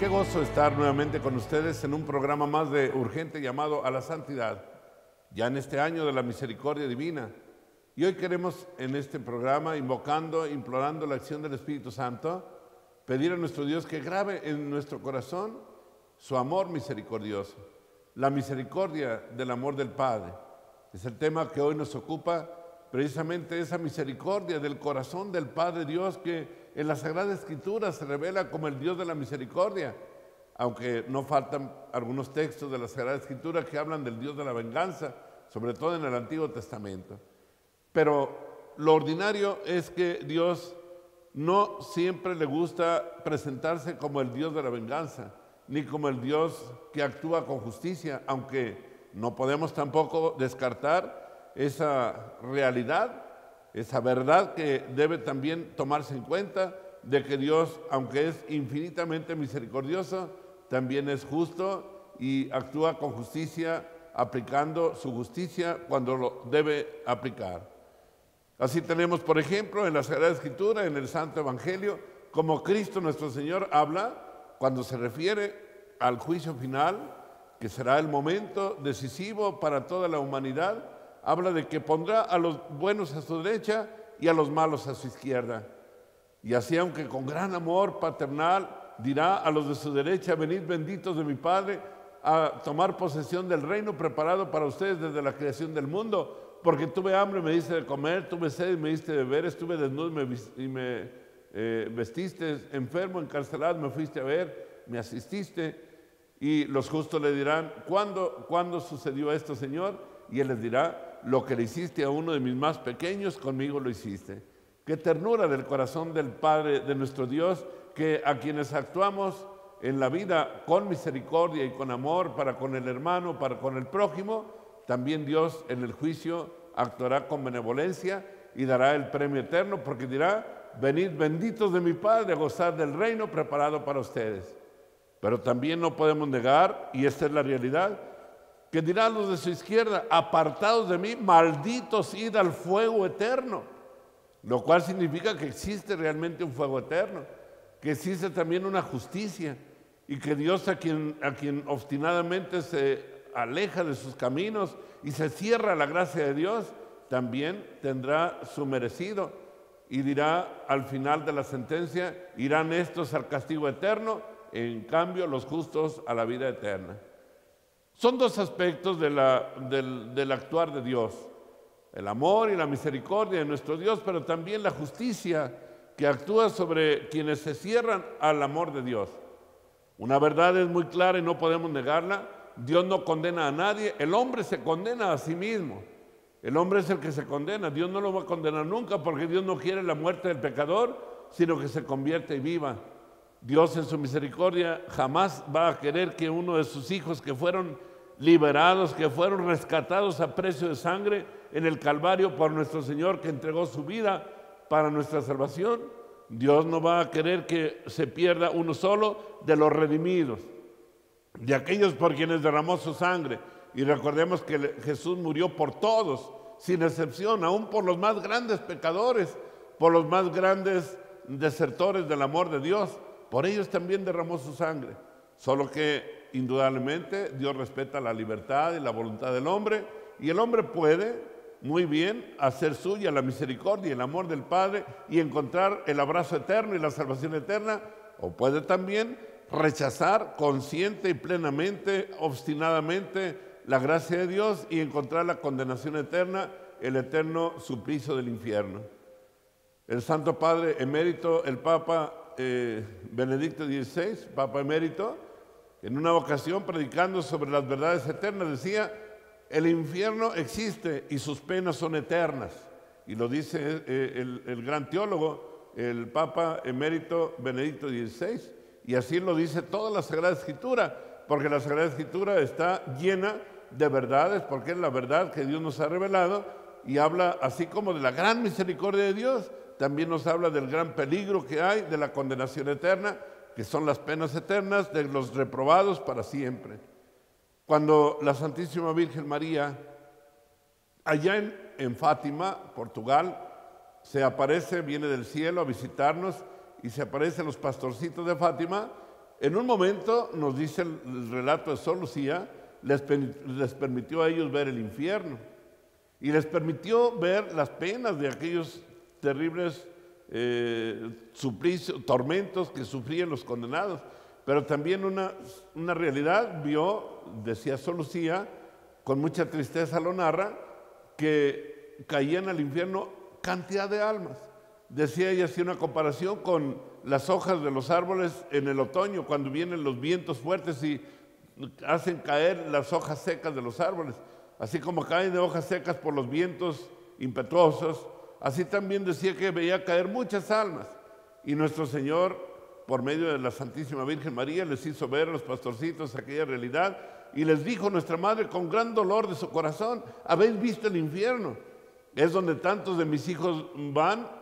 Qué gozo estar nuevamente con ustedes en un programa más de Urgente Llamado a la Santidad, ya en este año de la Misericordia Divina. Y hoy queremos en este programa, invocando, implorando la acción del Espíritu Santo, pedir a nuestro Dios que grabe en nuestro corazón su amor misericordioso, la misericordia del amor del Padre. Es el tema que hoy nos ocupa, precisamente esa misericordia del corazón del Padre Dios que en la Sagrada Escritura se revela como el Dios de la misericordia, aunque no faltan algunos textos de la Sagrada Escritura que hablan del Dios de la venganza, sobre todo en el Antiguo Testamento. Pero lo ordinario es que Dios no siempre le gusta presentarse como el Dios de la venganza, ni como el Dios que actúa con justicia, aunque no podemos tampoco descartar esa realidad, esa verdad que debe también tomarse en cuenta, de que Dios, aunque es infinitamente misericordioso, también es justo y actúa con justicia, aplicando su justicia cuando lo debe aplicar. Así tenemos, por ejemplo, en la Sagrada Escritura, en el Santo Evangelio, como Cristo nuestro Señor habla cuando se refiere al juicio final, que será el momento decisivo para toda la humanidad. Habla de que pondrá a los buenos a su derecha y a los malos a su izquierda. Y así, aunque con gran amor paternal, dirá a los de su derecha: venid benditos de mi Padre, a tomar posesión del reino preparado para ustedes desde la creación del mundo, porque tuve hambre y me diste de comer, tuve sed y me diste de beber, estuve desnudo y me vestiste, enfermo, encarcelado, me fuiste a ver, me asististe. Y los justos le dirán: ¿cuándo sucedió esto, Señor? Y Él les dirá: lo que le hiciste a uno de mis más pequeños, conmigo lo hiciste. Qué ternura del corazón del Padre, de nuestro Dios, que a quienes actuamos en la vida con misericordia y con amor para con el hermano, para con el prójimo, también Dios en el juicio actuará con benevolencia y dará el premio eterno, porque dirá: venid benditos de mi Padre a gozar del reino preparado para ustedes. Pero también no podemos negar, y esta es la realidad, que dirá a los de su izquierda: apartados de mí, malditos, id al fuego eterno. Lo cual significa que existe realmente un fuego eterno, que existe también una justicia, y que Dios a quien obstinadamente se aleja de sus caminos y se cierra la gracia de Dios, también tendrá su merecido, y dirá al final de la sentencia: irán estos al castigo eterno, en cambio los justos a la vida eterna. Son dos aspectos del actuar de Dios: el amor y la misericordia de nuestro Dios, pero también la justicia que actúa sobre quienes se cierran al amor de Dios. Una verdad es muy clara y no podemos negarla: Dios no condena a nadie, el hombre se condena a sí mismo. El hombre es el que se condena, Dios no lo va a condenar nunca, porque Dios no quiere la muerte del pecador, sino que se convierte y viva. Dios en su misericordia jamás va a querer que uno de sus hijos que fueron liberados, que fueron rescatados a precio de sangre en el Calvario por nuestro Señor, que entregó su vida para nuestra salvación, Dios no va a querer que se pierda uno solo de los redimidos, de aquellos por quienes derramó su sangre. Y recordemos que Jesús murió por todos, sin excepción, aún por los más grandes pecadores, por los más grandes desertores del amor de Dios. Por ellos también derramó su sangre. Solo que indudablemente Dios respeta la libertad y la voluntad del hombre, y el hombre puede muy bien hacer suya la misericordia y el amor del Padre y encontrar el abrazo eterno y la salvación eterna, o puede también rechazar consciente y plenamente, obstinadamente, la gracia de Dios y encontrar la condenación eterna, el eterno suplicio del infierno. El Santo Padre emérito, el Papa Benedicto XVI, Papa emérito, en una ocasión predicando sobre las verdades eternas decía: el infierno existe y sus penas son eternas. Y lo dice el gran teólogo, el Papa emérito Benedicto XVI, y así lo dice toda la Sagrada Escritura, porque la Sagrada Escritura está llena de verdades, porque es la verdad que Dios nos ha revelado, y habla así como de la gran misericordia de Dios, también nos habla del gran peligro que hay de la condenación eterna, que son las penas eternas de los reprobados para siempre. Cuando la Santísima Virgen María, allá en Fátima, Portugal, se aparece, viene del cielo a visitarnos y se aparecen los pastorcitos de Fátima, En un momento, nos dice el relato de Sor Lucía, les permitió a ellos ver el infierno y les permitió ver las penas de aquellos terribles suplicios, tormentos que sufrían los condenados. Pero también una realidad vio, decía Sor Lucía, con mucha tristeza lo narra, que caían al infierno cantidad de almas. Decía ella, hacía una comparación con las hojas de los árboles en el otoño, cuando vienen los vientos fuertes y hacen caer las hojas secas de los árboles. Así como caen de hojas secas por los vientos impetuosos, así también decía que veía caer muchas almas. Y nuestro Señor, por medio de la Santísima Virgen María, les hizo ver a los pastorcitos aquella realidad y les dijo nuestra Madre con gran dolor de su corazón: ¿habéis visto el infierno? Es donde tantos de mis hijos van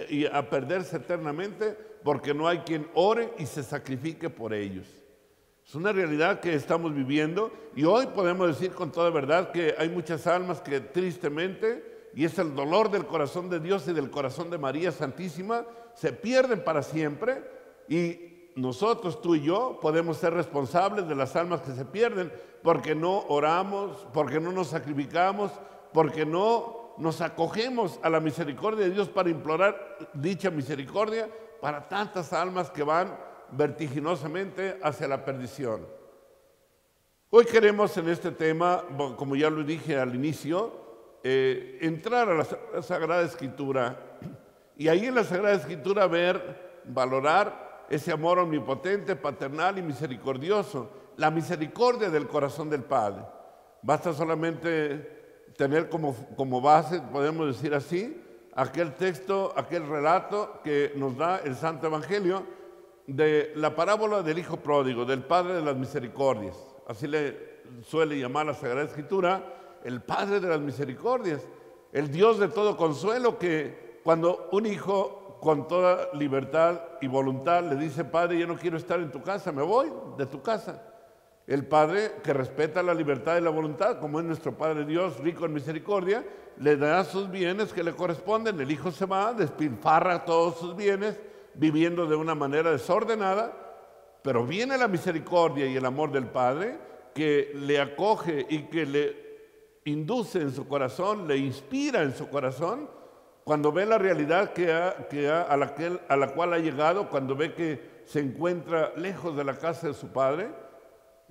y a perderse eternamente, porque no hay quien ore y se sacrifique por ellos. Es una realidad que estamos viviendo y hoy podemos decir con toda verdad que hay muchas almas que tristemente, y es el dolor del corazón de Dios y del corazón de María Santísima, se pierden para siempre, y nosotros, tú y yo, podemos ser responsables de las almas que se pierden porque no oramos, porque no nos sacrificamos, porque no nos acogemos a la misericordia de Dios para implorar dicha misericordia para tantas almas que van vertiginosamente hacia la perdición. Hoy queremos en este tema, como ya lo dije al inicio, entrar a la Sagrada Escritura y ahí en la Sagrada Escritura ver, valorar ese amor omnipotente, paternal y misericordioso, la misericordia del corazón del Padre. Basta solamente tener como base, podemos decir así, aquel texto, aquel relato que nos da el Santo Evangelio de la parábola del Hijo Pródigo, del Padre de las Misericordias. Así le suele llamar la Sagrada Escritura, el Padre de las Misericordias, el Dios de todo consuelo, que cuando un hijo con toda libertad y voluntad le dice: Padre, yo no quiero estar en tu casa, me voy de tu casa. El Padre, que respeta la libertad y la voluntad, como es nuestro Padre Dios, rico en misericordia, le da sus bienes que le corresponden. El Hijo se va, despilfarra todos sus bienes, viviendo de una manera desordenada, pero viene la misericordia y el amor del Padre, que le acoge y que le induce en su corazón, le inspira en su corazón, cuando ve la realidad a la cual ha llegado, cuando ve que se encuentra lejos de la casa de su Padre.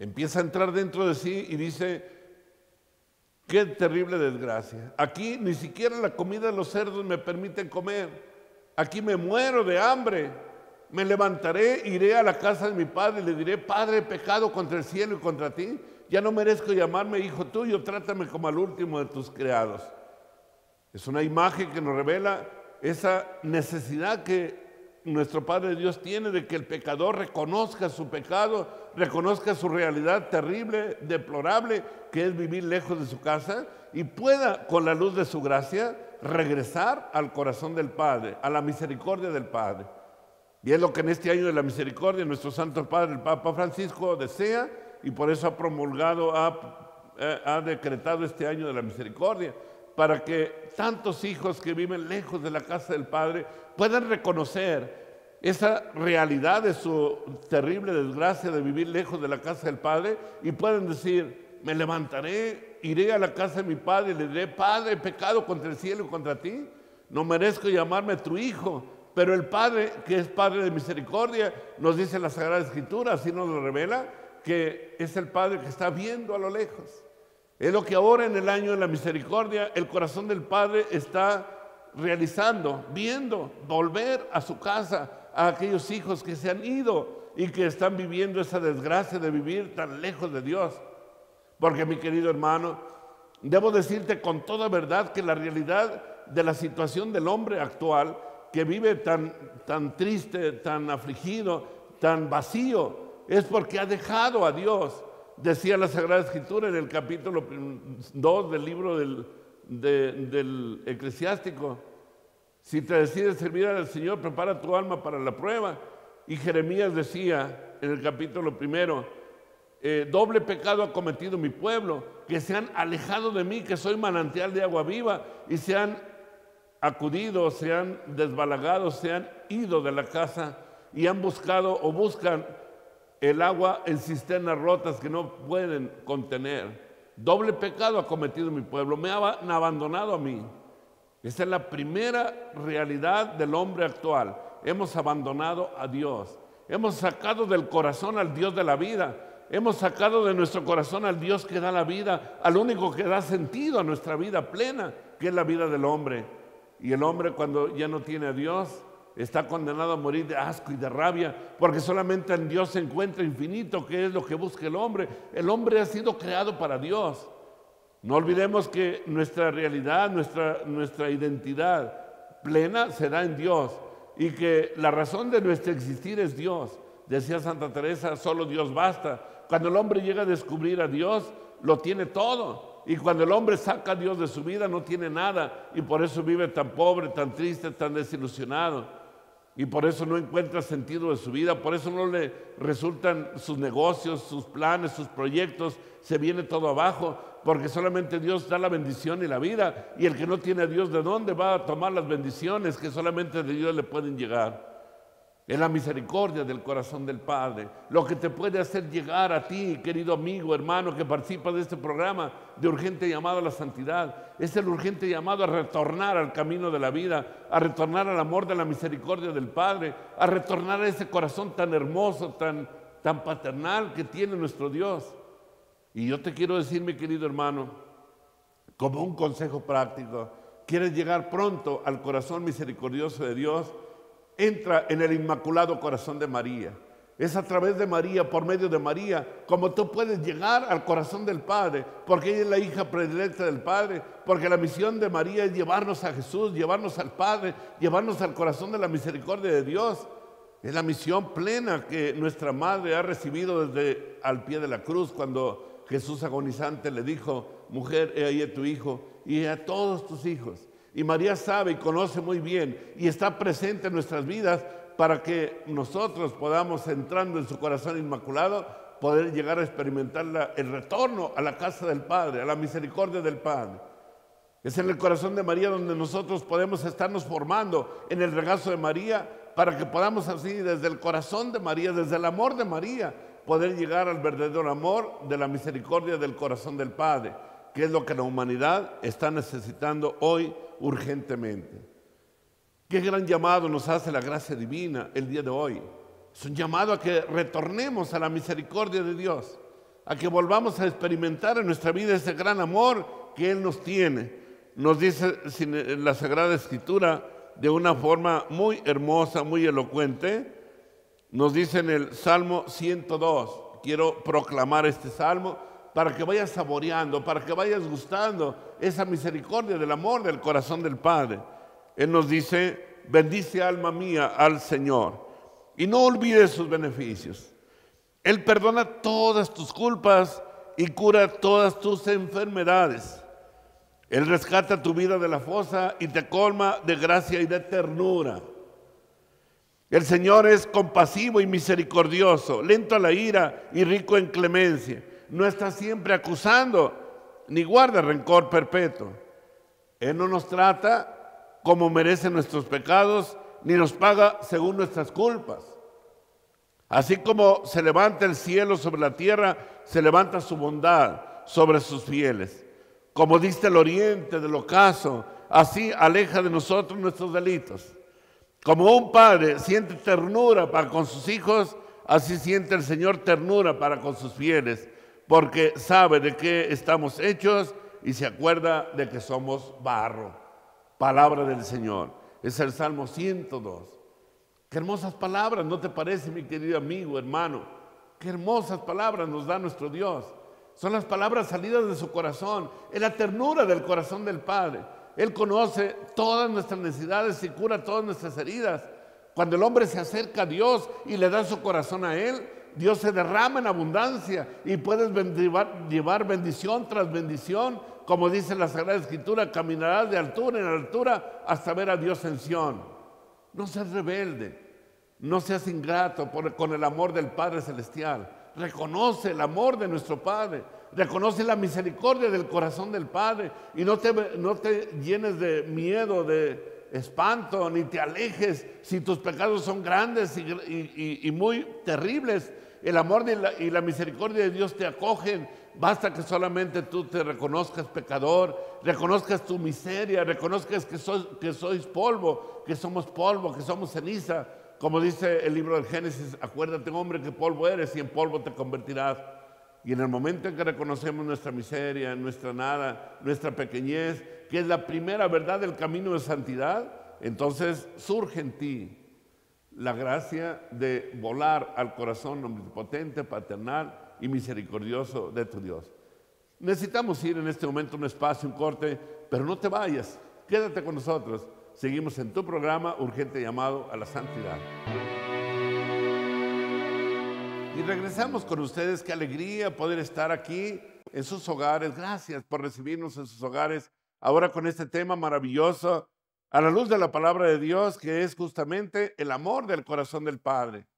Empieza a entrar dentro de sí y dice: qué terrible desgracia. Aquí ni siquiera la comida de los cerdos me permiten comer. Aquí me muero de hambre. Me levantaré, iré a la casa de mi padre y le diré: Padre, he pecado contra el cielo y contra ti. Ya no merezco llamarme hijo tuyo, trátame como al último de tus criados. Es una imagen que nos revela esa necesidad que nuestro Padre Dios tiene de que el pecador reconozca su pecado, reconozca su realidad terrible, deplorable, que es vivir lejos de su casa, y pueda, con la luz de su gracia, regresar al corazón del Padre, a la misericordia del Padre. Y es lo que en este año de la misericordia nuestro Santo Padre, el Papa Francisco, desea, y por eso ha promulgado, ha decretado este año de la misericordia, para que tantos hijos que viven lejos de la casa del Padre puedan reconocer esa realidad de su terrible desgracia de vivir lejos de la casa del Padre y puedan decir: me levantaré, iré a la casa de mi Padre y le diré: Padre, he pecado contra el cielo y contra ti, no merezco llamarme tu hijo. Pero el Padre, que es Padre de misericordia, nos dice la Sagrada Escritura, así nos lo revela, que es el Padre que está viendo a lo lejos. Es lo que ahora en el año de la misericordia el corazón del Padre está realizando, viendo volver a su casa a aquellos hijos que se han ido y que están viviendo esa desgracia de vivir tan lejos de Dios. Porque, mi querido hermano, debo decirte con toda verdad que la realidad de la situación del hombre actual, que vive tan triste, tan afligido, tan vacío, es porque ha dejado a Dios. Decía la Sagrada Escritura en el capítulo 2 del libro del Eclesiástico: si te decides servir al Señor, prepara tu alma para la prueba. Y Jeremías decía en el capítulo 1: doble pecado ha cometido mi pueblo, que se han alejado de mí, que soy manantial de agua viva, y se han acudido, se han desbalagado, se han ido de la casa y han buscado o buscan el agua en cisternas rotas que no pueden contener. Doble pecado ha cometido mi pueblo, me han abandonado a mí. Esa es la primera realidad del hombre actual. Hemos abandonado a Dios. Hemos sacado del corazón al Dios de la vida. Hemos sacado de nuestro corazón al Dios que da la vida, al único que da sentido a nuestra vida plena, que es la vida del hombre. Y el hombre, cuando ya no tiene a Dios, está condenado a morir de asco y de rabia, porque solamente en Dios se encuentra infinito, que es lo que busca el hombre. El hombre ha sido creado para Dios. No olvidemos que nuestra realidad, nuestra identidad plena se da en Dios, y que la razón de nuestro existir es Dios. Decía Santa Teresa, solo Dios basta. Cuando el hombre llega a descubrir a Dios, lo tiene todo. Y cuando el hombre saca a Dios de su vida, no tiene nada. Y por eso vive tan pobre, tan triste, tan desilusionado. Y por eso no encuentra sentido de su vida. Por eso no le resultan sus negocios, sus planes, sus proyectos. Se viene todo abajo. Porque solamente Dios da la bendición y la vida. Y el que no tiene a Dios, ¿de dónde va a tomar las bendiciones que solamente de Dios le pueden llegar? Es la misericordia del corazón del Padre lo que te puede hacer llegar a ti, querido amigo, hermano, que participa de este programa de urgente llamado a la santidad. Es el urgente llamado a retornar al camino de la vida, a retornar al amor de la misericordia del Padre, a retornar a ese corazón tan hermoso, tan paternal que tiene nuestro Dios. Y yo te quiero decir, mi querido hermano, como un consejo práctico, ¿quieres llegar pronto al corazón misericordioso de Dios? Entra en el Inmaculado Corazón de María. Es a través de María, por medio de María, como tú puedes llegar al corazón del Padre, porque ella es la hija predilecta del Padre, porque la misión de María es llevarnos a Jesús, llevarnos al Padre, llevarnos al corazón de la misericordia de Dios. Es la misión plena que nuestra Madre ha recibido desde al pie de la cruz, cuando Jesús agonizante le dijo, mujer, he ahí a tu hijo y a todos tus hijos. Y María sabe y conoce muy bien y está presente en nuestras vidas para que nosotros podamos, entrando en su corazón inmaculado, poder llegar a experimentar el retorno a la casa del Padre, a la misericordia del Padre. Es en el corazón de María donde nosotros podemos estarnos formando en el regazo de María, para que podamos así, desde el corazón de María, desde el amor de María, poder llegar al verdadero amor de la misericordia del corazón del Padre, que es lo que la humanidad está necesitando hoy urgentemente. Qué gran llamado nos hace la gracia divina el día de hoy. Es un llamado a que retornemos a la misericordia de Dios, a que volvamos a experimentar en nuestra vida ese gran amor que Él nos tiene. Nos dice en la Sagrada Escritura de una forma muy hermosa, muy elocuente. Nos dice en el Salmo 102, quiero proclamar este salmo para que vayas saboreando, para que vayas gustando esa misericordia del amor del corazón del Padre. Él nos dice, bendice alma mía al Señor y no olvides sus beneficios. Él perdona todas tus culpas y cura todas tus enfermedades. Él rescata tu vida de la fosa y te colma de gracia y de ternura. El Señor es compasivo y misericordioso, lento a la ira y rico en clemencia. No está siempre acusando, ni guarda rencor perpetuo. Él no nos trata como merecen nuestros pecados, ni nos paga según nuestras culpas. Así como se levanta el cielo sobre la tierra, se levanta su bondad sobre sus fieles. Como dista el oriente del ocaso, así aleja de nosotros nuestros delitos. Como un padre siente ternura para con sus hijos, así siente el Señor ternura para con sus fieles, porque sabe de qué estamos hechos y se acuerda de que somos barro. Palabra del Señor. Es el Salmo 102. Qué hermosas palabras, ¿no te parece, mi querido amigo, hermano? Qué hermosas palabras nos da nuestro Dios. Son las palabras salidas de su corazón, es la ternura del corazón del Padre. Él conoce todas nuestras necesidades y cura todas nuestras heridas. Cuando el hombre se acerca a Dios y le da su corazón a Él, Dios se derrama en abundancia y puedes llevar bendición tras bendición. Como dice la Sagrada Escritura, caminarás de altura en altura hasta ver a Dios en Sión. No seas rebelde, no seas ingrato con el amor del Padre Celestial. Reconoce el amor de nuestro Padre, reconoce la misericordia del corazón del Padre y no te llenes de miedo, de espanto, ni te alejes si tus pecados son grandes y muy terribles. El amor y la misericordia de Dios te acogen. Basta que solamente tú te reconozcas pecador, reconozcas tu miseria, reconozcas que sois polvo, que somos ceniza. Como dice el libro del Génesis, acuérdate, hombre, que polvo eres y en polvo te convertirás. Y en el momento en que reconocemos nuestra miseria, nuestra nada, nuestra pequeñez, que es la primera verdad del camino de santidad, entonces surge en ti la gracia de volar al corazón omnipotente, paternal y misericordioso de tu Dios. Necesitamos ir en este momento a un espacio, un corte, pero no te vayas, quédate con nosotros. Seguimos en tu programa Urgente Llamado a la Santidad. Y regresamos con ustedes. Qué alegría poder estar aquí en sus hogares. Gracias por recibirnos en sus hogares. Ahora con este tema maravilloso, a la luz de la palabra de Dios, que es justamente el amor del corazón del Padre.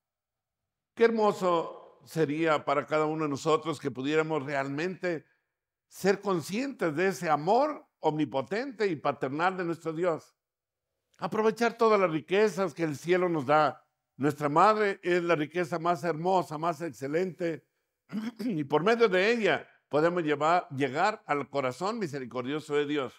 Qué hermoso sería para cada uno de nosotros que pudiéramos realmente ser conscientes de ese amor omnipotente y paternal de nuestro Dios. Aprovechar todas las riquezas que el cielo nos da. Nuestra madre es la riqueza más hermosa, más excelente, y por medio de ella podemos llegar al corazón misericordioso de Dios.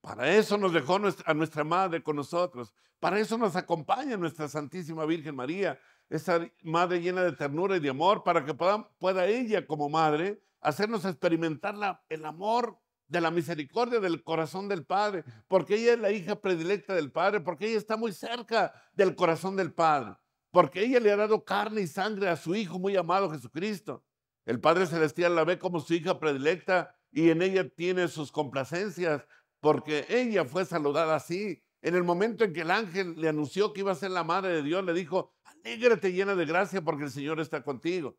Para eso nos dejó a nuestra madre con nosotros. Para eso nos acompaña nuestra Santísima Virgen María, esa madre llena de ternura y de amor, para que pueda ella como madre hacernos experimentar el amor de la misericordia del corazón del Padre, porque ella es la hija predilecta del Padre, porque ella está muy cerca del corazón del Padre, porque ella le ha dado carne y sangre a su Hijo muy amado Jesucristo. El Padre Celestial la ve como su hija predilecta y en ella tiene sus complacencias, porque ella fue saludada así. En el momento en que el ángel le anunció que iba a ser la madre de Dios, le dijo: alégrate llena de gracia, porque el Señor está contigo.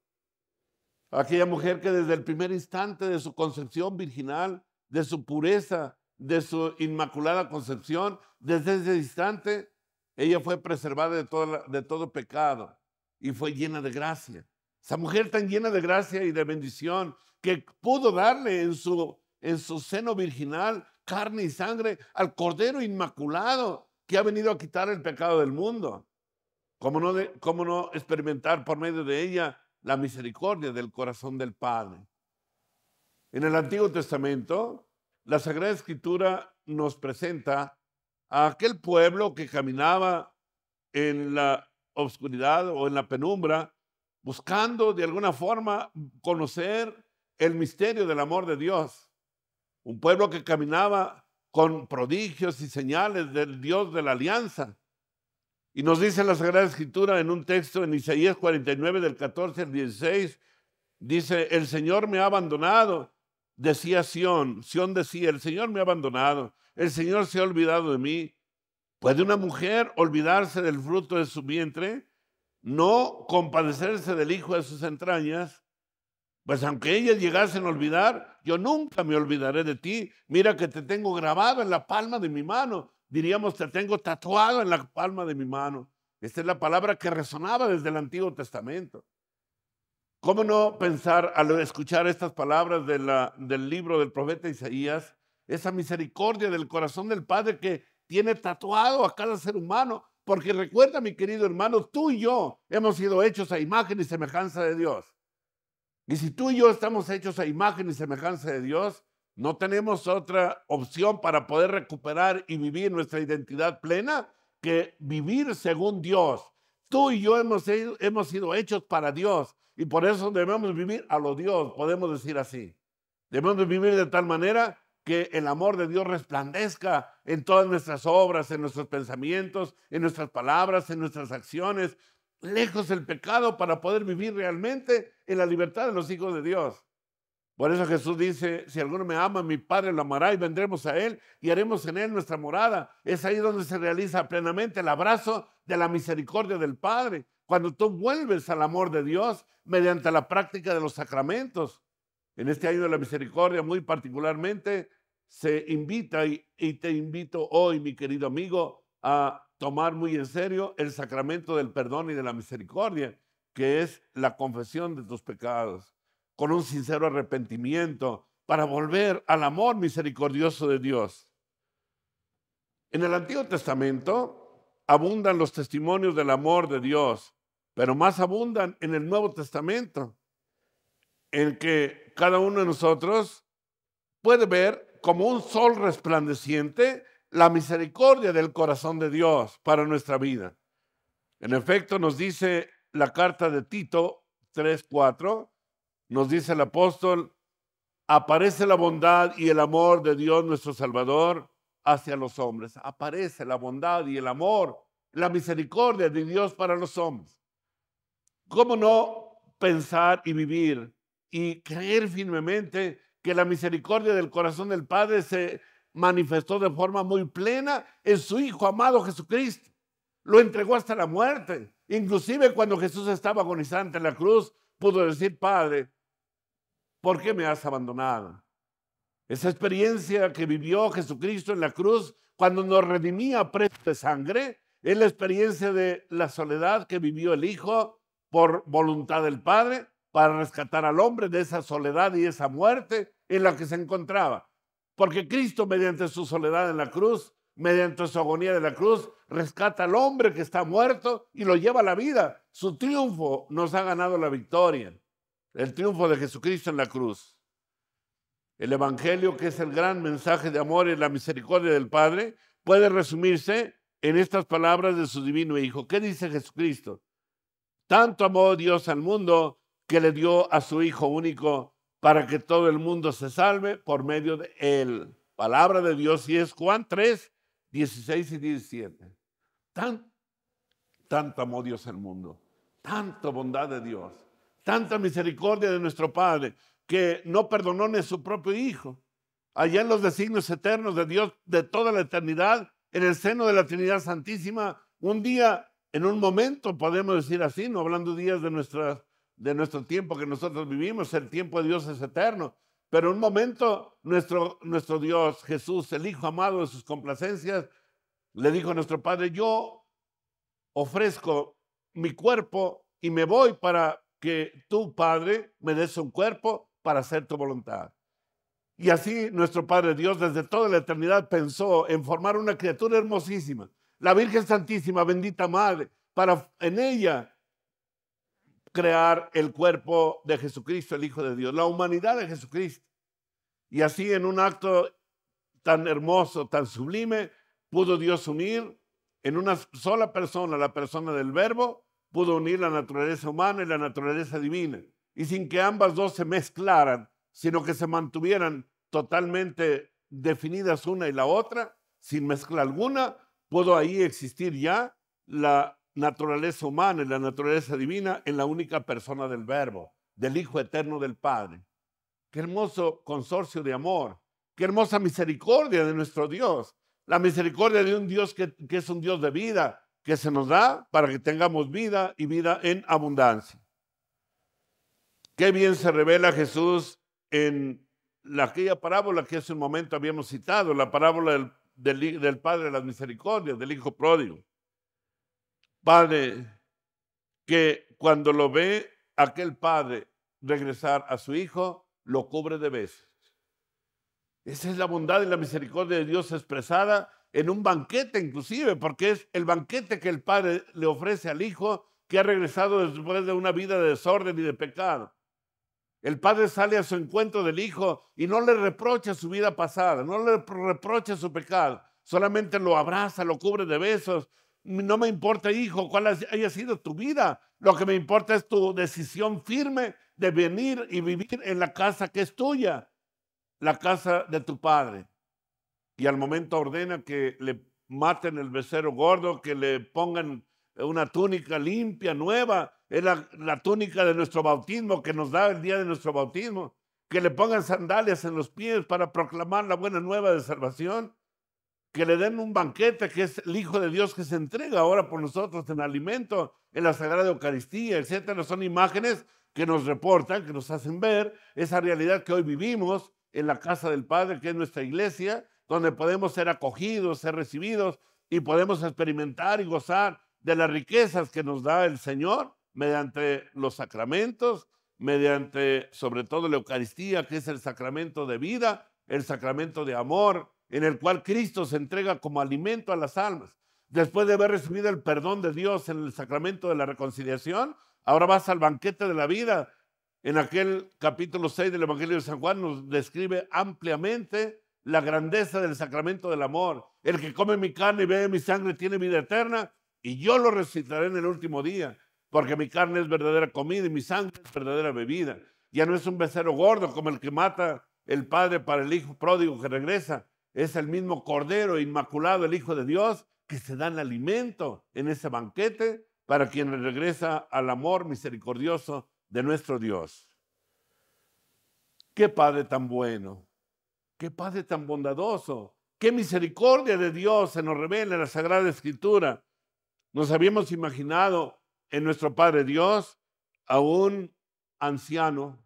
Aquella mujer que desde el primer instante de su concepción virginal, de su pureza, de su inmaculada concepción, desde ese instante, ella fue preservada de todo pecado y fue llena de gracia. Esa mujer tan llena de gracia y de bendición que pudo darle en su seno virginal carne y sangre al Cordero Inmaculado que ha venido a quitar el pecado del mundo. ¿Cómo no experimentar por medio de ella la misericordia del corazón del Padre? En el Antiguo Testamento, la Sagrada Escritura nos presenta a aquel pueblo que caminaba en la oscuridad o en la penumbra, buscando de alguna forma conocer el misterio del amor de Dios. Un pueblo que caminaba con prodigios y señales del Dios de la alianza. Y nos dice la Sagrada Escritura en un texto en Isaías 49, del 14 al 16, dice: el Señor me ha abandonado, decía Sión. Sión decía: el Señor me ha abandonado, el Señor se ha olvidado de mí. ¿Puede una mujer olvidarse del fruto de su vientre? ¿No compadecerse del hijo de sus entrañas? Pues aunque ellas llegasen a olvidar, yo nunca me olvidaré de ti. Mira que te tengo grabado en la palma de mi mano. Diríamos, te tengo tatuado en la palma de mi mano. Esta es la palabra que resonaba desde el Antiguo Testamento. ¿Cómo no pensar al escuchar estas palabras del libro del profeta Isaías, esa misericordia del corazón del Padre que tiene tatuado a cada ser humano? Porque recuerda, mi querido hermano, tú y yo hemos sido hechos a imagen y semejanza de Dios. Y si tú y yo estamos hechos a imagen y semejanza de Dios, no tenemos otra opción para poder recuperar y vivir nuestra identidad plena que vivir según Dios. Tú y yo hemos sido hechos para Dios y por eso debemos vivir a lo Dios, podemos decir así. Debemos vivir de tal manera que el amor de Dios resplandezca en todas nuestras obras, en nuestros pensamientos, en nuestras palabras, en nuestras acciones, lejos del pecado, para poder vivir realmente en la libertad de los hijos de Dios. Por eso Jesús dice: si alguno me ama, mi Padre lo amará y vendremos a Él y haremos en Él nuestra morada. Es ahí donde se realiza plenamente el abrazo de la misericordia del Padre, cuando tú vuelves al amor de Dios mediante la práctica de los sacramentos. En este año de la misericordia, muy particularmente, se invita y te invito hoy, mi querido amigo, a tomar muy en serio el sacramento del perdón y de la misericordia, que es la confesión de tus pecados, con un sincero arrepentimiento, para volver al amor misericordioso de Dios. En el Antiguo Testamento abundan los testimonios del amor de Dios, pero más abundan en el Nuevo Testamento, en que cada uno de nosotros puede ver como un sol resplandeciente la misericordia del corazón de Dios para nuestra vida. En efecto, nos dice la carta de Tito 3:4, nos dice el apóstol: aparece la bondad y el amor de Dios nuestro Salvador hacia los hombres. Aparece la bondad y el amor, la misericordia de Dios para los hombres. ¿Cómo no pensar y vivir y creer firmemente que la misericordia del corazón del Padre se manifestó de forma muy plena en su Hijo amado Jesucristo? Lo entregó hasta la muerte. Inclusive cuando Jesús estaba agonizante en la cruz, pudo decir: Padre, ¿por qué me has abandonado? Esa experiencia que vivió Jesucristo en la cruz cuando nos redimía a precio de sangre es la experiencia de la soledad que vivió el Hijo por voluntad del Padre para rescatar al hombre de esa soledad y esa muerte en la que se encontraba. Porque Cristo, mediante su soledad en la cruz, mediante su agonía de la cruz, rescata al hombre que está muerto y lo lleva a la vida. Su triunfo nos ha ganado la victoria. El triunfo de Jesucristo en la cruz. El Evangelio, que es el gran mensaje de amor y la misericordia del Padre, puede resumirse en estas palabras de su divino Hijo. ¿Qué dice Jesucristo? Tanto amó Dios al mundo que le dio a su Hijo único para que todo el mundo se salve por medio de él. Palabra de Dios, y es Juan 3, 16 y 17. Tanto amó Dios al mundo, tanta bondad de Dios, tanta misericordia de nuestro Padre, que no perdonó ni a su propio Hijo. Allá en los designios eternos de Dios de toda la eternidad, en el seno de la Trinidad Santísima, un día, en un momento, podemos decir así, no hablando días de nuestro tiempo que nosotros vivimos, el tiempo de Dios es eterno, pero en un momento nuestro Dios, Jesús, el Hijo amado de sus complacencias, le dijo a nuestro Padre: yo ofrezco mi cuerpo y me voy para que tú, Padre, me des un cuerpo para hacer tu voluntad. Y así nuestro Padre Dios desde toda la eternidad pensó en formar una criatura hermosísima, la Virgen Santísima, bendita Madre, para en ella crear el cuerpo de Jesucristo, el Hijo de Dios, la humanidad de Jesucristo. Y así, en un acto tan hermoso, tan sublime, pudo Dios unir en una sola persona, la persona del Verbo, pudo unir la naturaleza humana y la naturaleza divina. Y sin que ambas dos se mezclaran, sino que se mantuvieran totalmente definidas una y la otra, sin mezcla alguna, pudo ahí existir ya la naturaleza humana y la naturaleza divina en la única persona del Verbo, del Hijo eterno del Padre. Qué hermoso consorcio de amor, qué hermosa misericordia de nuestro Dios, la misericordia de un Dios que es un Dios de vida, que se nos da para que tengamos vida y vida en abundancia. Qué bien se revela Jesús en aquella parábola que hace un momento habíamos citado, la parábola del Padre de las Misericordias, del Hijo pródigo. Padre que cuando lo ve aquel padre regresar a su hijo, lo cubre de besos. Esa es la bondad y la misericordia de Dios expresada en un banquete inclusive, porque es el banquete que el Padre le ofrece al Hijo que ha regresado después de una vida de desorden y de pecado. El Padre sale a su encuentro del Hijo y no le reprocha su vida pasada, no le reprocha su pecado, solamente lo abraza, lo cubre de besos. No me importa, hijo, cuál haya sido tu vida, lo que me importa es tu decisión firme de venir y vivir en la casa que es tuya, la casa de tu Padre. Y al momento ordena que le maten el becerro gordo, que le pongan una túnica limpia, nueva. Es la túnica de nuestro bautismo que nos da el día de nuestro bautismo. Que le pongan sandalias en los pies para proclamar la buena nueva de salvación. Que le den un banquete que es el Hijo de Dios que se entrega ahora por nosotros en alimento, en la Sagrada Eucaristía, etcétera. Son imágenes que nos reportan, que nos hacen ver esa realidad que hoy vivimos en la casa del Padre, que es nuestra iglesia, donde podemos ser acogidos, ser recibidos y podemos experimentar y gozar de las riquezas que nos da el Señor mediante los sacramentos, mediante sobre todo la Eucaristía, que es el sacramento de vida, el sacramento de amor, en el cual Cristo se entrega como alimento a las almas. después de haber recibido el perdón de Dios en el sacramento de la reconciliación, ahora vas al banquete de la vida. En aquel capítulo 6 del Evangelio de San Juan nos describe ampliamente la grandeza del sacramento del amor. El que come mi carne y bebe mi sangre tiene vida eterna, y yo lo resucitaré en el último día, porque mi carne es verdadera comida y mi sangre es verdadera bebida. Ya no es un becerro gordo como el que mata el padre para el hijo pródigo que regresa. Es el mismo Cordero Inmaculado, el Hijo de Dios, que se da el alimento en ese banquete para quien regresa al amor misericordioso de nuestro Dios. Qué Padre tan bueno, qué Padre tan bondadoso, qué misericordia de Dios se nos revela en la Sagrada Escritura. Nos habíamos imaginado en nuestro Padre Dios a un anciano,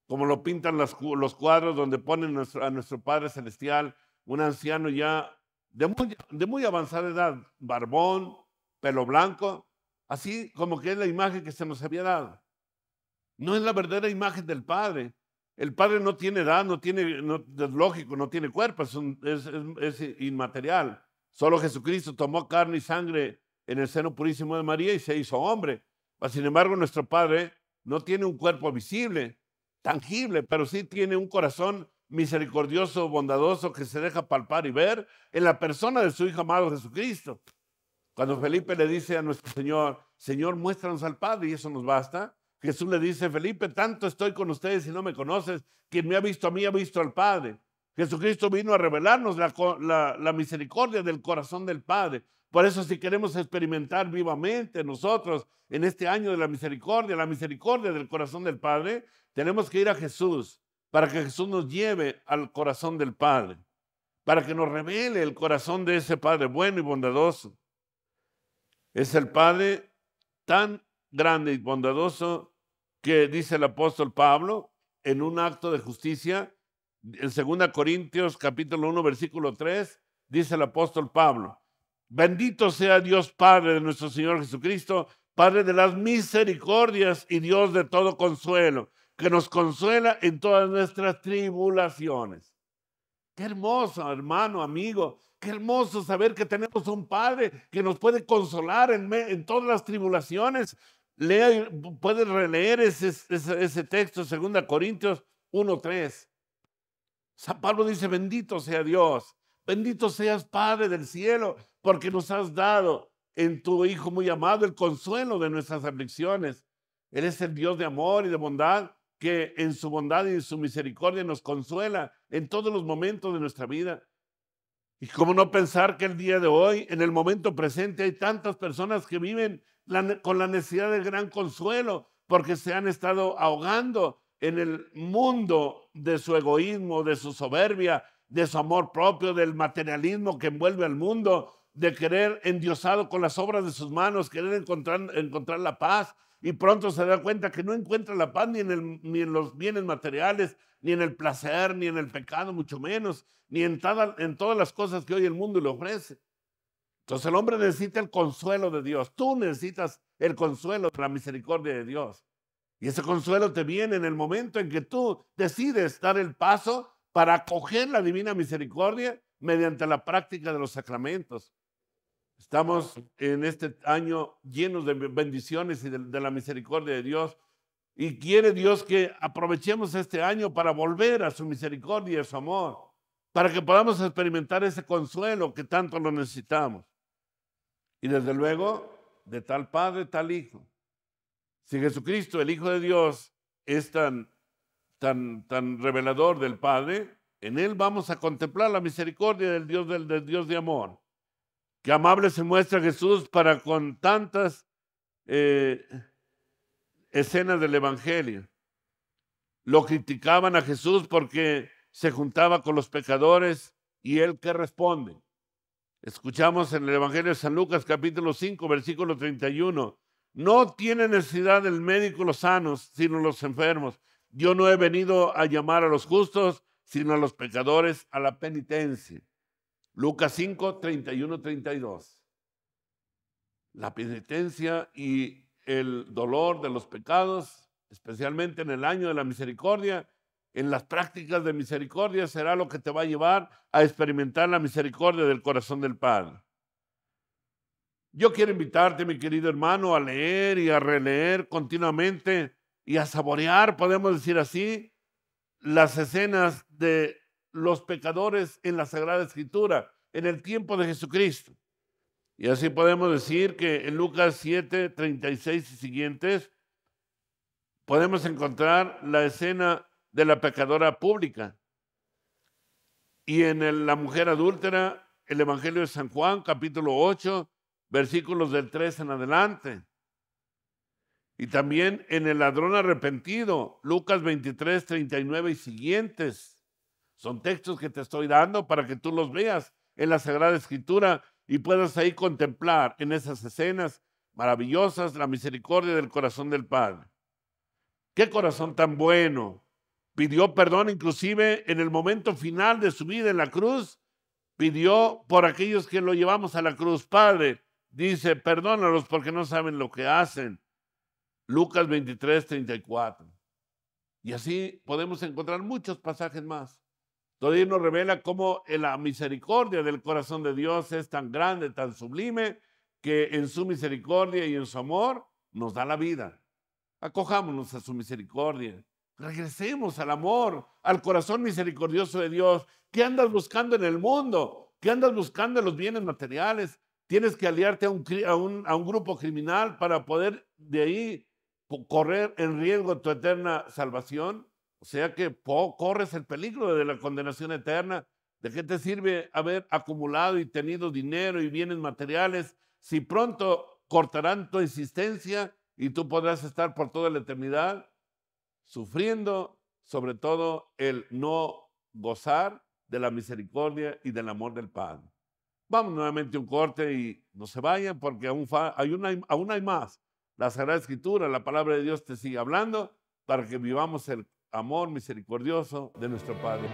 como lo pintan los cuadros donde ponen a nuestro Padre Celestial, un anciano ya de muy avanzada edad, barbón, pelo blanco, así como que es la imagen que se nos había dado. No es la verdadera imagen del Padre. El Padre no tiene edad, es lógico, no tiene cuerpo, es inmaterial. Solo Jesucristo tomó carne y sangre en el seno purísimo de María y se hizo hombre. Sin embargo, nuestro Padre no tiene un cuerpo visible, tangible, pero sí tiene un corazón misericordioso, bondadoso, que se deja palpar y ver en la persona de su Hijo amado Jesucristo. Cuando Felipe le dice a nuestro Señor, Señor, muéstranos al Padre, y eso nos basta, Jesús le dice, Felipe, tanto estoy con ustedes y no me conoces, quien me ha visto a mí ha visto al Padre. Jesucristo vino a revelarnos la misericordia del corazón del Padre. Por eso, si queremos experimentar vivamente nosotros en este año de la misericordia del corazón del Padre, tenemos que ir a Jesús para que Jesús nos lleve al corazón del Padre, para que nos revele el corazón de ese Padre bueno y bondadoso. Es el Padre tan grande y bondadoso que dice el apóstol Pablo en un acto de justicia, en 2 Corintios capítulo 1, versículo 3, dice el apóstol Pablo, bendito sea Dios Padre de nuestro Señor Jesucristo, Padre de las misericordias y Dios de todo consuelo, que nos consuela en todas nuestras tribulaciones. Qué hermoso, hermano, amigo. Qué hermoso saber que tenemos un Padre que nos puede consolar en todas las tribulaciones. Puedes releer ese texto, 2 Corintios 1:3. San Pablo dice, bendito sea Dios, bendito seas Padre del cielo, porque nos has dado en tu Hijo muy amado el consuelo de nuestras aflicciones. Él es el Dios de amor y de bondad, que en su bondad y en su misericordia nos consuela en todos los momentos de nuestra vida. Y cómo no pensar que el día de hoy, en el momento presente, hay tantas personas que viven con la necesidad de gran consuelo porque se han estado ahogando en el mundo de su egoísmo, de su soberbia, de su amor propio, del materialismo que envuelve al mundo, de querer endiosado con las obras de sus manos, querer encontrar la paz, y pronto se da cuenta que no encuentra la paz ni en los bienes materiales, ni en el placer, ni en el pecado, mucho menos, ni en todas las cosas que hoy el mundo le ofrece. Entonces el hombre necesita el consuelo de Dios. Tú necesitas el consuelo de la misericordia de Dios. Y ese consuelo te viene en el momento en que tú decides dar el paso para acoger la divina misericordia mediante la práctica de los sacramentos. Estamos en este año llenos de bendiciones y de la misericordia de Dios. Y quiere Dios que aprovechemos este año para volver a su misericordia y a su amor, para que podamos experimentar ese consuelo que tanto lo necesitamos. Y desde luego, de tal Padre, tal Hijo. Si Jesucristo, el Hijo de Dios, es tan revelador del Padre, en Él vamos a contemplar la misericordia del Dios de amor. Qué amable se muestra Jesús para con tantas escenas del Evangelio. Lo criticaban a Jesús porque se juntaba con los pecadores, y Él, ¿qué responde? Escuchamos en el Evangelio de San Lucas capítulo 5, versículo 31. No tiene necesidad del médico los sanos, sino los enfermos. Yo no he venido a llamar a los justos, sino a los pecadores a la penitencia. Lucas 5, 31, 32. La penitencia y el dolor de los pecados, especialmente en el año de la misericordia, en las prácticas de misericordia, será lo que te va a llevar a experimentar la misericordia del corazón del Padre. Yo quiero invitarte, mi querido hermano, a leer y a releer continuamente y a saborear, podemos decir así, las escenas de los pecadores en la Sagrada Escritura, en el tiempo de Jesucristo. Y así podemos decir que en Lucas 7, 36 y siguientes, podemos encontrar la escena de la pecadora pública. Y en la mujer adúltera, el Evangelio de San Juan, capítulo 8, versículos del 3 en adelante. Y también en el ladrón arrepentido, Lucas 23, 39 y siguientes. Son textos que te estoy dando para que tú los veas en la Sagrada Escritura y puedas ahí contemplar en esas escenas maravillosas la misericordia del corazón del Padre. ¡Qué corazón tan bueno! Pidió perdón inclusive en el momento final de su vida en la cruz. Pidió por aquellos que lo llevamos a la cruz. Padre, dice, perdónalos porque no saben lo que hacen. Lucas 23, 34. Y así podemos encontrar muchos pasajes más. Todavía nos revela cómo la misericordia del corazón de Dios es tan grande, tan sublime, que en su misericordia y en su amor nos da la vida. Acojámonos a su misericordia. Regresemos al amor, al corazón misericordioso de Dios. ¿Qué andas buscando en el mundo? ¿Qué andas buscando en los bienes materiales? Tienes que aliarte a un grupo criminal para poder de ahí correr en riesgo tu eterna salvación. O sea que corres el peligro de la condenación eterna. ¿De qué te sirve haber acumulado y tenido dinero y bienes materiales si pronto cortarán tu existencia y tú podrás estar por toda la eternidad sufriendo, sobre todo, el no gozar de la misericordia y del amor del Padre? Vamos nuevamente a un corte y no se vayan porque aún hay más. La Sagrada Escritura, la palabra de Dios te sigue hablando para que vivamos el amor misericordioso de nuestro Padre.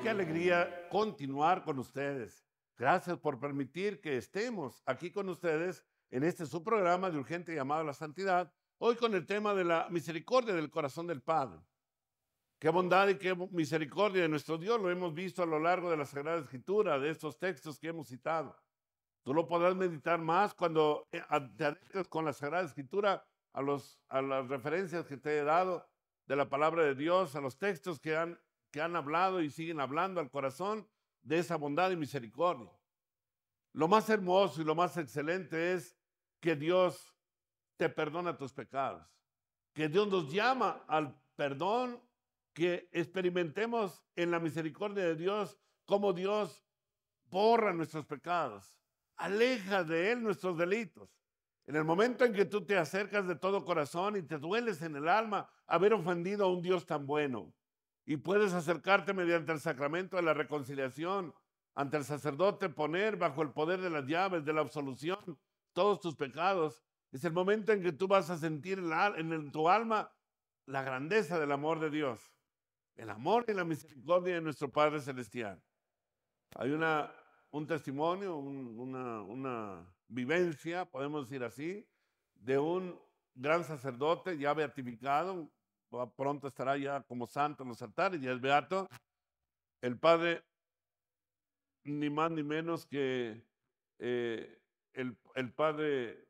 Qué alegría continuar con ustedes. Gracias por permitir que estemos aquí con ustedes en este su programa de urgente llamado a la santidad, hoy con el tema de la misericordia del corazón del Padre. Qué bondad y qué misericordia de nuestro Dios lo hemos visto a lo largo de la Sagrada Escritura, de estos textos que hemos citado. Tú lo podrás meditar más cuando te adentres con la Sagrada Escritura a las referencias que te he dado de la palabra de Dios, a los textos que han hablado y siguen hablando al corazón de esa bondad y misericordia. Lo más hermoso y lo más excelente es que Dios te perdona tus pecados, que Dios nos llama al perdón, que experimentemos en la misericordia de Dios cómo Dios borra nuestros pecados, aleja de Él nuestros delitos. En el momento en que tú te acercas de todo corazón y te dueles en el alma haber ofendido a un Dios tan bueno, y puedes acercarte mediante el sacramento de la reconciliación ante el sacerdote, poner bajo el poder de las llaves de la absolución todos tus pecados, es el momento en que tú vas a sentir en tu alma la grandeza del amor de Dios, el amor y la misericordia de nuestro Padre Celestial. Hay un testimonio, una vivencia, podemos decir así, de un gran sacerdote ya beatificado, pronto estará ya como santo en los altares, ya es beato, el padre ni más ni menos que el padre,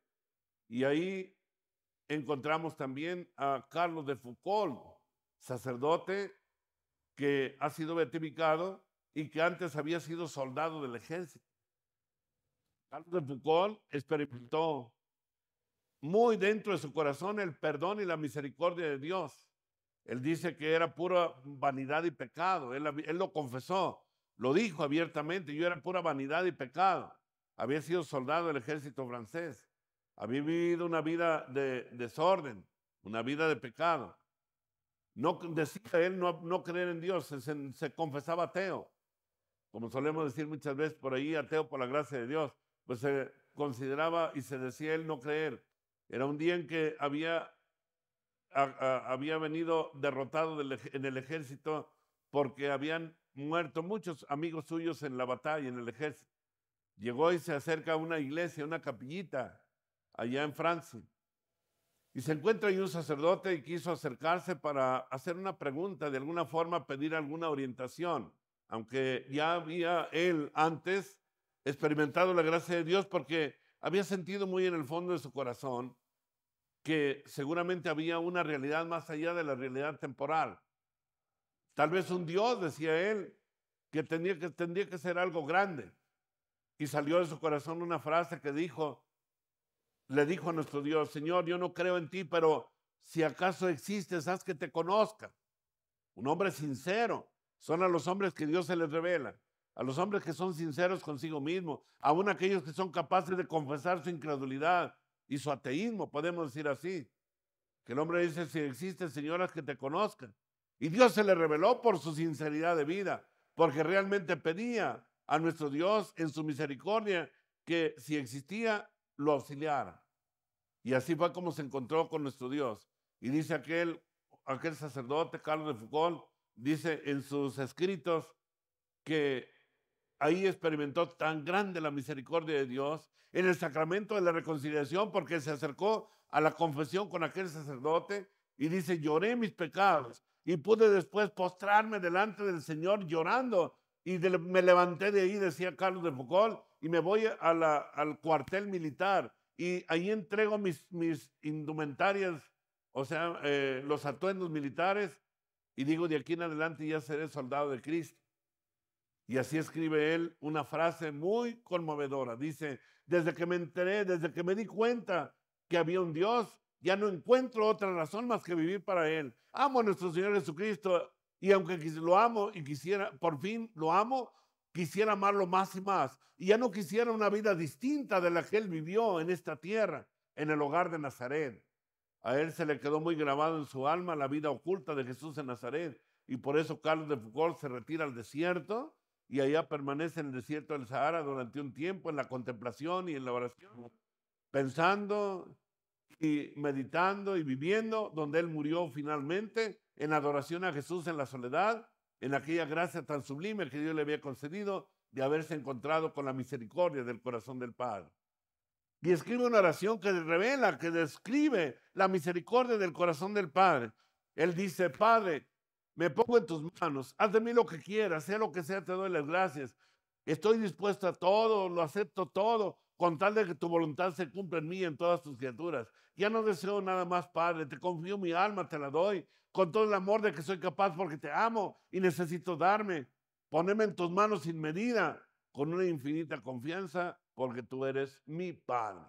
y ahí encontramos también a Carlos de Foucauld, sacerdote que ha sido beatificado y que antes había sido soldado del ejército. Carlos de Foucauld experimentó muy dentro de su corazón el perdón y la misericordia de Dios. Él dice que era pura vanidad y pecado. Él lo confesó, lo dijo abiertamente. Yo era pura vanidad y pecado. Había sido soldado del ejército francés. Había vivido una vida de desorden, una vida de pecado. No decía él no creer en Dios, se confesaba ateo. Como solemos decir muchas veces por ahí, ateo por la gracia de Dios. Pues se consideraba y se decía él no creer. Era un día en que había venido derrotado en el ejército porque habían muerto muchos amigos suyos en la batalla, en el ejército. Llegó y se acerca a una iglesia, una capillita, allá en Francia. Y se encuentra ahí un sacerdote y quiso acercarse para hacer una pregunta, de alguna forma pedir alguna orientación, aunque ya había él antes experimentado la gracia de Dios porque había sentido muy en el fondo de su corazón que seguramente había una realidad más allá de la realidad temporal. Tal vez un Dios, decía él, que tendría que ser algo grande. Y salió de su corazón una frase que le dijo a nuestro Dios: Señor, yo no creo en ti, pero si acaso existes, haz que te conozca. Un hombre sincero. Son a los hombres que Dios se les revela, a los hombres que son sinceros consigo mismo, aún aquellos que son capaces de confesar su incredulidad y su ateísmo, podemos decir así. Que el hombre dice: si existe, Señor, haz que te conozcan. Y Dios se le reveló por su sinceridad de vida, porque realmente pedía a nuestro Dios en su misericordia que si existía, lo auxiliara. Y así fue como se encontró con nuestro Dios. Y dice aquel sacerdote, Carlos de Foucault, dice en sus escritos que ahí experimentó tan grande la misericordia de Dios en el sacramento de la reconciliación, porque se acercó a la confesión con aquel sacerdote y dice: lloré mis pecados y pude después postrarme delante del Señor llorando. Y me levanté de ahí, decía Carlos de Foucault, y me voy al cuartel militar y ahí entrego mis indumentarias, o sea, los atuendos militares, y digo: de aquí en adelante ya seré soldado de Cristo. Y así escribe él una frase muy conmovedora. Dice: desde que me enteré, desde que me di cuenta que había un Dios, ya no encuentro otra razón más que vivir para Él. Amo a nuestro Señor Jesucristo y aunque lo amo y quisiera, por fin lo amo, quisiera amarlo más y más. Y ya no quisiera una vida distinta de la que Él vivió en esta tierra, en el hogar de Nazaret. A Él se le quedó muy grabado en su alma la vida oculta de Jesús en Nazaret. Y por eso Carlos de Foucault se retira al desierto y allá permanece en el desierto del Sahara durante un tiempo en la contemplación y en la oración, pensando y meditando y viviendo, donde él murió finalmente en adoración a Jesús en la soledad, en aquella gracia tan sublime que Dios le había concedido de haberse encontrado con la misericordia del corazón del Padre. Y escribe una oración que revela, que describe la misericordia del corazón del Padre. Él dice: Padre, me pongo en tus manos, haz de mí lo que quieras, sea lo que sea, te doy las gracias. Estoy dispuesto a todo, lo acepto todo, con tal de que tu voluntad se cumpla en mí y en todas tus criaturas. Ya no deseo nada más, Padre, te confío mi alma, te la doy, con todo el amor de que soy capaz, porque te amo y necesito darme. Poneme en tus manos sin medida, con una infinita confianza, porque tú eres mi Padre.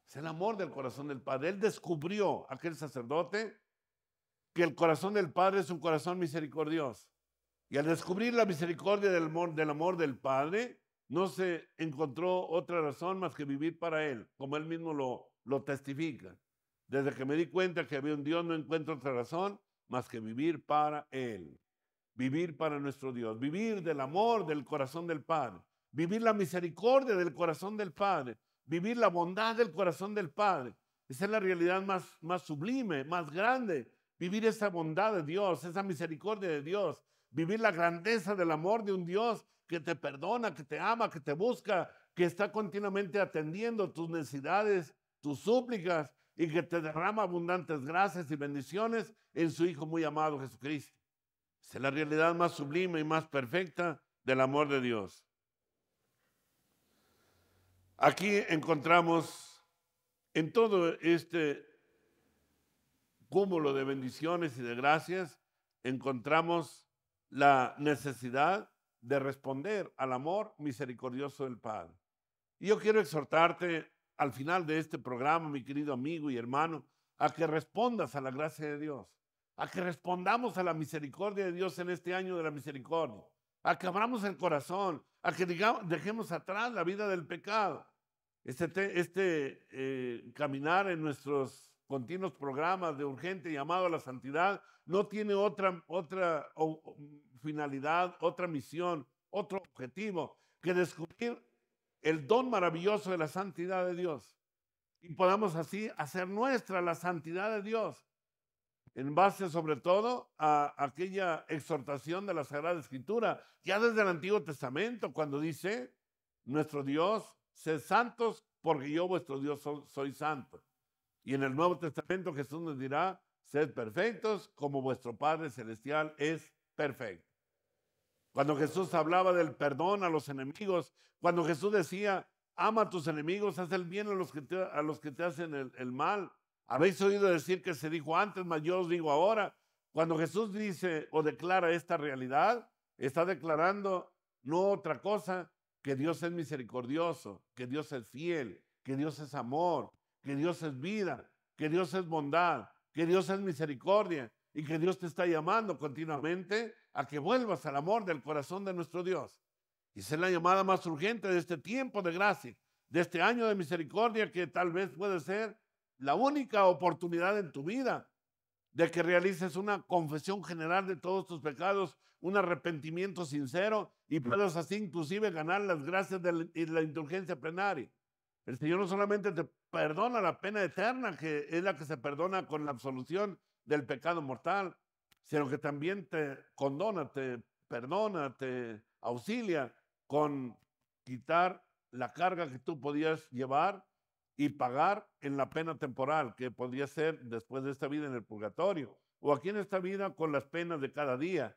Es el amor del corazón del Padre. Él descubrió, aquel sacerdote, que el corazón del Padre es un corazón misericordioso. Y al descubrir la misericordia del amor del Padre, no se encontró otra razón más que vivir para Él, como Él mismo lo testifica. Desde que me di cuenta que había un Dios, no encuentro otra razón más que vivir para Él. Vivir para nuestro Dios, vivir del amor del corazón del Padre, vivir la misericordia del corazón del Padre, vivir la bondad del corazón del Padre. Esa es la realidad más sublime, más grande. Vivir esa bondad de Dios, esa misericordia de Dios, vivir la grandeza del amor de un Dios que te perdona, que te ama, que te busca, que está continuamente atendiendo tus necesidades, tus súplicas y que te derrama abundantes gracias y bendiciones en su Hijo muy amado Jesucristo. Esa es la realidad más sublime y más perfecta del amor de Dios. Aquí encontramos en todo este cúmulo de bendiciones y de gracias, encontramos la necesidad de responder al amor misericordioso del Padre. Y yo quiero exhortarte al final de este programa, mi querido amigo y hermano, a que respondas a la gracia de Dios, a que respondamos a la misericordia de Dios en este año de la misericordia, a que abramos el corazón, a que dejemos atrás la vida del pecado. Caminar en nuestros continuos programas de urgente llamado a la santidad no tiene otra finalidad, otra misión, otro objetivo que descubrir el don maravilloso de la santidad de Dios y podamos así hacer nuestra la santidad de Dios en base sobre todo a aquella exhortación de la Sagrada Escritura, ya desde el Antiguo Testamento, cuando dice: nuestro Dios, sed santos porque yo vuestro Dios soy santo. Y en el Nuevo Testamento Jesús nos dirá: sed perfectos como vuestro Padre Celestial es perfecto. cuando Jesús hablaba del perdón a los enemigos, cuando Jesús decía, ama a tus enemigos, haz el bien a los que te hacen el mal. Habéis oído decir que se dijo antes, mas yo os digo ahora. Cuando Jesús dice o declara esta realidad, está declarando no otra cosa que Dios es misericordioso, que Dios es fiel, que Dios es amor, que Dios es vida, que Dios es bondad, que Dios es misericordia y que Dios te está llamando continuamente a que vuelvas al amor del corazón de nuestro Dios. Y esa es la llamada más urgente de este tiempo de gracia, de este año de misericordia, que tal vez puede ser la única oportunidad en tu vida de que realices una confesión general de todos tus pecados, un arrepentimiento sincero y puedas así inclusive ganar las gracias de la indulgencia plenaria. El Señor no solamente te perdona la pena eterna, que es la que se perdona con la absolución del pecado mortal, sino que también te condona, te perdona, te auxilia con quitar la carga que tú podías llevar y pagar en la pena temporal, que podría ser después de esta vida en el purgatorio, o aquí en esta vida con las penas de cada día.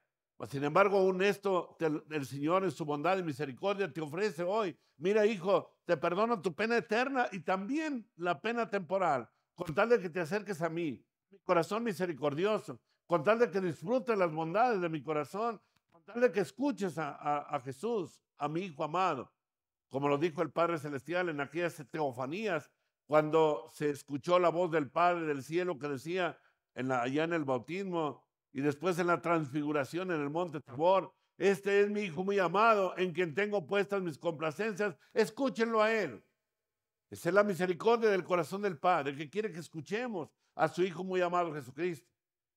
Sin embargo, aún esto, el Señor en su bondad y misericordia te ofrece hoy. Mira, hijo, te perdono tu pena eterna y también la pena temporal, con tal de que te acerques a mí, mi corazón misericordioso, con tal de que disfrutes las bondades de mi corazón, con tal de que escuches a Jesús, a mi Hijo amado. Como lo dijo el Padre Celestial en aquellas teofanías, cuando se escuchó la voz del Padre del cielo que decía allá en el bautismo y después en la transfiguración en el monte Tabor, este es mi Hijo muy amado, en quien tengo puestas mis complacencias, escúchenlo a Él. Esa es la misericordia del corazón del Padre, que quiere que escuchemos a su Hijo muy amado Jesucristo.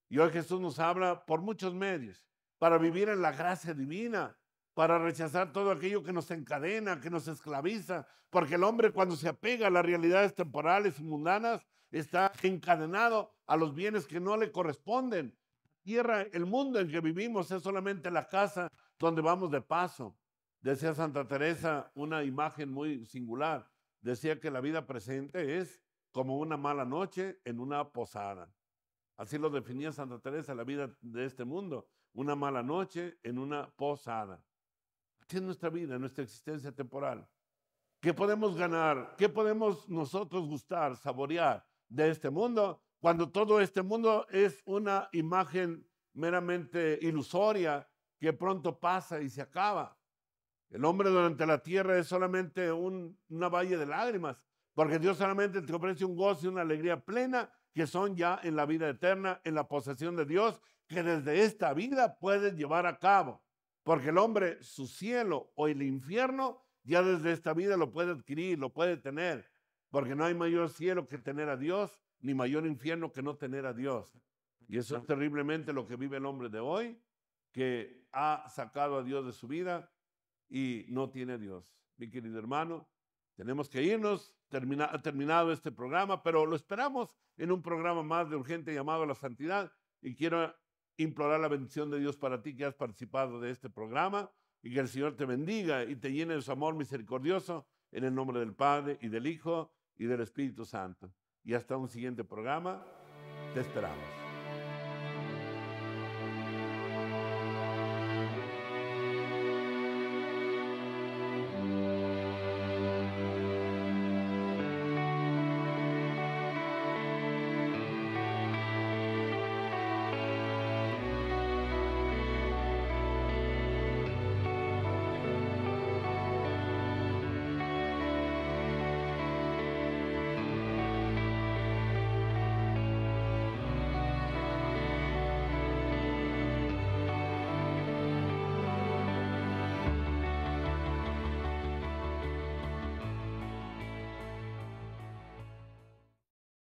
Y hoy Jesús nos habla por muchos medios para vivir en la gracia divina, para rechazar todo aquello que nos encadena, que nos esclaviza, porque el hombre cuando se apega a las realidades temporales y mundanas está encadenado a los bienes que no le corresponden. Tierra, el mundo en que vivimos es solamente la casa donde vamos de paso. Decía Santa Teresa una imagen muy singular. Decía que la vida presente es como una mala noche en una posada. Así lo definía Santa Teresa, la vida de este mundo, una mala noche en una posada. Así es nuestra vida, nuestra existencia temporal. ¿Qué podemos ganar? ¿Qué podemos nosotros gustar, saborear de este mundo cuando todo este mundo es una imagen meramente ilusoria que pronto pasa y se acaba? El hombre durante la tierra es solamente una valle de lágrimas, porque Dios solamente te ofrece un gozo y una alegría plena que son ya en la vida eterna, en la posesión de Dios, que desde esta vida puedes llevar a cabo. Porque el hombre, su cielo o el infierno, ya desde esta vida lo puede adquirir, lo puede tener. Porque no hay mayor cielo que tener a Dios, ni mayor infierno que no tener a Dios. Y eso es terriblemente lo que vive el hombre de hoy, que ha sacado a Dios de su vida y no tiene a Dios. Mi querido hermano, tenemos que irnos, ha terminado este programa, pero lo esperamos en un programa más de urgente llamado a la santidad, y quiero implorar la bendición de Dios para ti que has participado de este programa, y que el Señor te bendiga y te llene de su amor misericordioso en el nombre del Padre y del Hijo y del Espíritu Santo. Y hasta un siguiente programa, te esperamos.